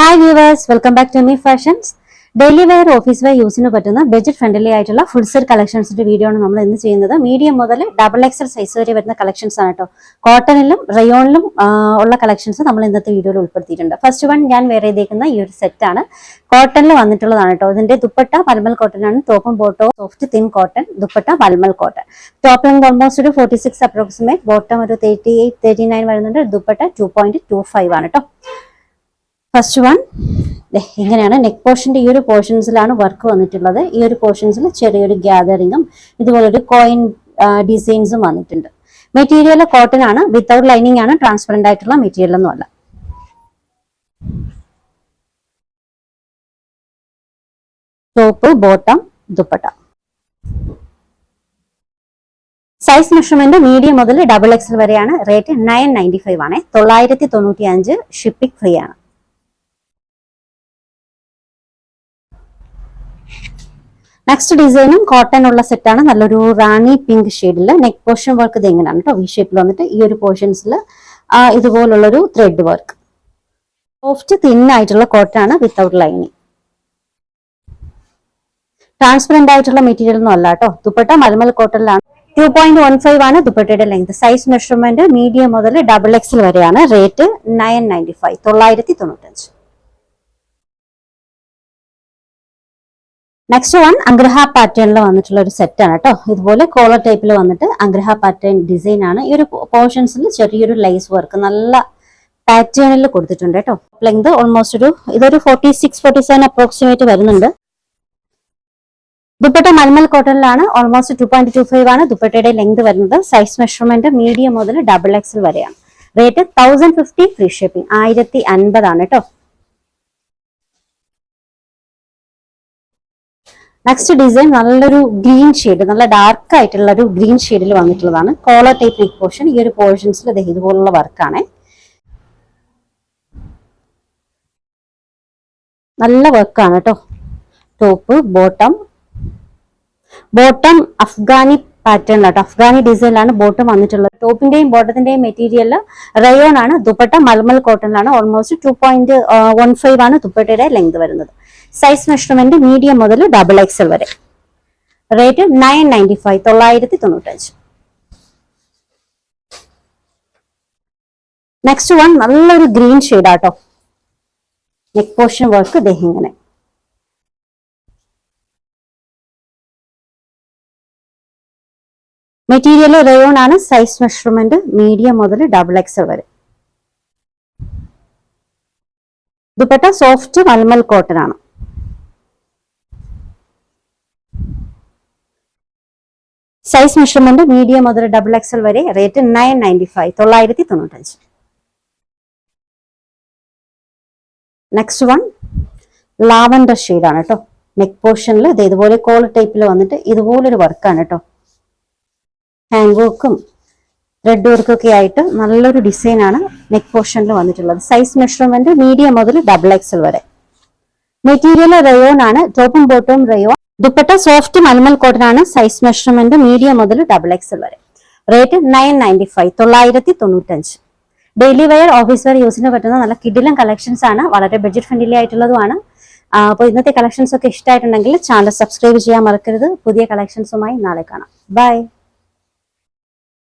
Hi viewers, welcome back to Me Fashions. Daily wear, office wear use പറ്റുന്ന budget friendly ആയിട്ടുള്ള full set കളക്ഷൻസിന്റെ video ആണ് നമ്മൾ ഇന്ന് ചെയ്യുന്നത്. മീഡിയം മുതൽ XXL സൈസ് വരെ വരുന്ന കളക്ഷൻസ് ആണ് കേട്ടോ. കോട്ടണിലും റയോണിലും ഉള്ള കളക്ഷൻസ് നമ്മൾ ഇന്നത്തെ വീഡിയോയിൽ ഉൾപ്പെടുത്തിയിട്ടുണ്ട്. ഫസ്റ്റ് വൺ ഞാൻ വെയർ ചെയ്തേക്കുന്ന ഈ ഒരു സെറ്റ് ആണ്. കോട്ടണിൽ വന്നിട്ടുള്ളതാണ് കേട്ടോ. ഇതിന്റെ ദുപ്പട്ട മൽമൽ കോട്ടൺ ആണ്. ടോപ്പും bottom soft thin cotton, dupatta mulmul cotton. Top length almost ഒരു 46 അപ്രോക്സിമേറ്റ്, ബോട്ടം ഒരു 38-39 വരുന്നുണ്ട്. ദുപ്പട്ട 2.25 ആണ് കേട്ടോ. ഫസ്റ്റ് വൺ ഇങ്ങനെയാണ്. നെക്ക് പോർഷന്റെ ഈ ഒരു പോർഷൻസിലാണ് വർക്ക് വന്നിട്ടുള്ളത്. ഈ ഒരു പോർഷൻസിൽ ചെറിയൊരു ഗ്യാതറിങ്ങും ഇതുപോലൊരു കോയിൻ ഡിസൈൻസും വന്നിട്ടുണ്ട്. മെറ്റീരിയൽ കോട്ടൺ ആണ്, വിത്തൗട്ട് ലൈനിങ് ആണ്, ട്രാൻസ്പെറന്റ് ആയിട്ടുള്ള മെറ്റീരിയൽ ഒന്നും അല്ല. Top, bottom, dupatta. Size measurement medium മുതൽ XXL വരെയാണ്. റേറ്റ് 995 ആണ്. 995 ഷിപ്പിംഗ് ഫ്രീ ആണ്. നെക്സ്റ്റ് ഡിസൈനും കോട്ടൺ ഉള്ള സെറ്റാണ്. നല്ലൊരു റാണി പിങ്ക് ഷെയ്ഡില് നെക്ക് പോർഷൻ വർക്ക് ഇത് എങ്ങനെയാണ് കേട്ടോ. വി ഷേപ്പിൽ വന്നിട്ട് ഈ ഒരു പോർഷൻസിൽ ഇതുപോലുള്ളൊരു ത്രെഡ് വർക്ക്. സോഫ്റ്റ് തിൻ ആയിട്ടുള്ള കോട്ടൺ ആണ്, വിത്തൗട്ട് ലൈനിങ്. ട്രാൻസ്പെറന്റ് ആയിട്ടുള്ള മെറ്റീരിയൽ ഒന്നും അല്ല കേട്ടോ. ദുപ്പട്ട മൽമൽ കോട്ടണിലാണ്. 2.15 ആണ് ദുപ്പട്ടയുടെ ലെങ്ത്. സൈസ് മെഷർമെന്റ് മീഡിയം മുതൽ XXL വരെയാണ്. റേറ്റ് 995, 995. നെക്സ്റ്റ് വൺ അഗ്രഹ പാറ്റേണിൽ വന്നിട്ടുള്ള ഒരു സെറ്റ് ആണ് കേട്ടോ. ഇതുപോലെ കോളർ ടൈപ്പിൽ വന്നിട്ട് അഗ്രഹ പാറ്റേൺ ഡിസൈൻ ആണ്. ഈ ഒരു പോർഷൻസിൽ ചെറിയൊരു ലൈസ് വർക്ക് നല്ല പാറ്റേണിൽ കൊടുത്തിട്ടുണ്ട് കേട്ടോ. ലെങ്ത് ഓൾമോസ്റ്റ് ഇതൊരു 46-47 അപ്രോക്സിമേറ്റ് വരുന്നുണ്ട്. ദുപ്പട്ട മൽമൽ കോട്ടണിലാണ്. ഓൾമോസ്റ്റ് 2.25 ആണ് ദുപ്പട്ടയുടെ ലെങ്ത് വരുന്നത്. സൈസ് മെഷർമെന്റ് മീഡിയം മുതൽ XXL വരെയാണ്. റേറ്റ് 1050 ഫ്രീ ഷിപ്പിംഗ്, 1050 ആണ് കേട്ടോ. നെക്സ്റ്റ് ഡിസൈൻ നല്ലൊരു ഗ്രീൻ ഷെയ്ഡ്, നല്ല ഡാർക്ക് ആയിട്ടുള്ള ഒരു ഗ്രീൻ ഷെയ്ഡിൽ വന്നിട്ടുള്ളതാണ്. Collar type neck portion. ഈ ഒരു പോർഷൻസിൽ ഇതുപോലുള്ള വർക്കാണ്. നല്ല വർക്കാണ് കേട്ടോ. ടോപ്പ്, ബോട്ടം അഫ്ഗാനി പാറ്റേണിലാട്ടോ. അഫ്ഗാനി ഡിസൈനിലാണ് ബോട്ടം വന്നിട്ടുള്ളത്. ടോപ്പിന്റെയും ബോട്ടത്തിന്റെയും മെറ്റീരിയൽ റയോൺ ആണ്. ദുപ്പട്ട മൽമൽ കോട്ടണിലാണ്. ഓൾമോസ്റ്റ് 2.15 ആണ് ദുപ്പട്ടയുടെ ലെങ്ത് വരുന്നത്. സൈസ് മെഷർമെന്റ് മീഡിയം മുതൽ XXL വരെ. റേറ്റ് 995, 995. നെക്സ്റ്റ് വൺ നല്ലൊരു ഗ്രീൻ ഷെയ്ഡ് ആട്ടോ. നെക്ക് പോർഷൻ വർക്ക് ഇങ്ങനെ. മെറ്റീരിയൽ റയോൺ ആണ്. സൈസ് മെഷർമെന്റ് മീഡിയം മുതൽ XXL വരെ. ദുപ്പട്ട സോഫ്റ്റ് മൽമൽ കോട്ടൺ ആണ്. സൈസ് മെഷർമെന്റ് മീഡിയം മുതൽ XXL വരെ. Rate 995, 995. Next one lavender shade ആണ് കേട്ടോ. നെക്ക് പോർഷനിൽ ഇതുപോലെ കോളർ ടൈപ്പിൽ വന്നിട്ട് ഇതുപോലൊരു വർക്കാണ് കേട്ടോ. ഹാൻഡ് വർക്കും ത്രെഡ് വർക്കും ഒക്കെ ആയിട്ട് നല്ലൊരു ഡിസൈൻ ആണ് നെക്ക് പോർഷനിൽ വന്നിട്ടുള്ളത്. സൈസ് മെഷർമെന്റ് മീഡിയം മുതൽ XXL വരെ. മെറ്റീരിയൽ റയോൺ ആണ്. ടോപ്പും ബോട്ടവും rayon. Dupatta soft mulmul cotton ആണ്. സൈസ് മെഷർമെന്റ് മീഡിയം മുതൽ XXL വരെ. Rate 995, 995. Daily wear, office wear യൂസിന് പറ്റുന്ന നല്ല കിഡിലൻ കളക്ഷൻസ് ആണ്. വളരെ ബഡ്ജറ്റ് ഫ്രണ്ട്ലി ആയിട്ടുള്ളതുമാണ്. അപ്പോൾ ഇന്നത്തെ കളക്ഷൻസ് ഒക്കെ ഇഷ്ടമായിട്ടുണ്ടെങ്കിൽ ചാനൽ സബ്സ്ക്രൈബ് ചെയ്യാൻ മറക്കരുത്. പുതിയ കളക്ഷൻസുമായി നാളെ കാണാം. ബൈ.